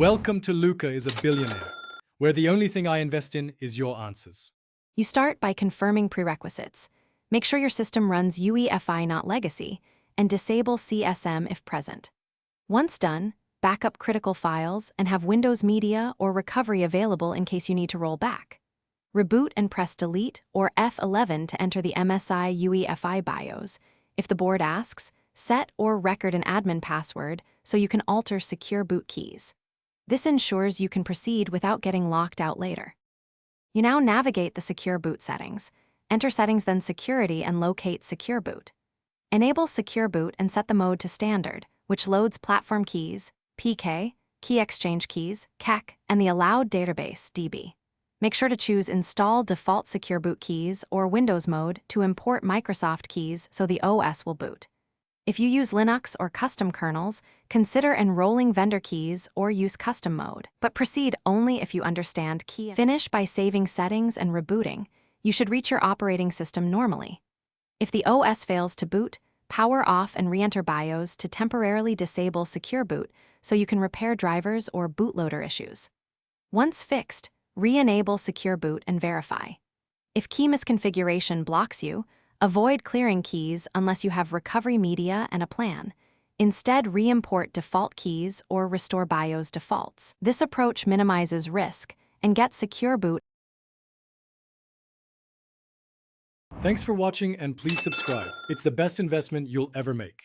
Welcome to Luca is a Billionaire, where the only thing I invest in is your answers. You start by confirming prerequisites. Make sure your system runs UEFI, not legacy, and disable CSM if present. Once done, back up critical files and have Windows Media or recovery available in case you need to roll back. Reboot and press Delete or F11 to enter the MSI UEFI BIOS. If the board asks, set or record an admin password so you can alter secure boot keys. This ensures you can proceed without getting locked out later. You now navigate the Secure Boot settings. Enter Settings, then Security, and locate Secure Boot. Enable Secure Boot and set the mode to Standard, which loads platform keys, PK, key exchange keys, KEK, and the allowed database, DB. Make sure to choose Install Default Secure Boot Keys or Windows Mode to import Microsoft keys so the OS will boot. If you use Linux or custom kernels, consider enrolling vendor keys or use custom mode, but proceed only if you understand key. Finish by saving settings and rebooting. You should reach your operating system normally. If the OS fails to boot, power off and re-enter BIOS to temporarily disable Secure Boot so you can repair drivers or bootloader issues. Once fixed, re-enable Secure Boot and verify. If key misconfiguration blocks you, avoid clearing keys unless you have recovery media and a plan. Instead, re-import default keys or restore BIOS defaults. This approach minimizes risk and gets Secure Boot. Thanks for watching and please subscribe. It's the best investment you'll ever make.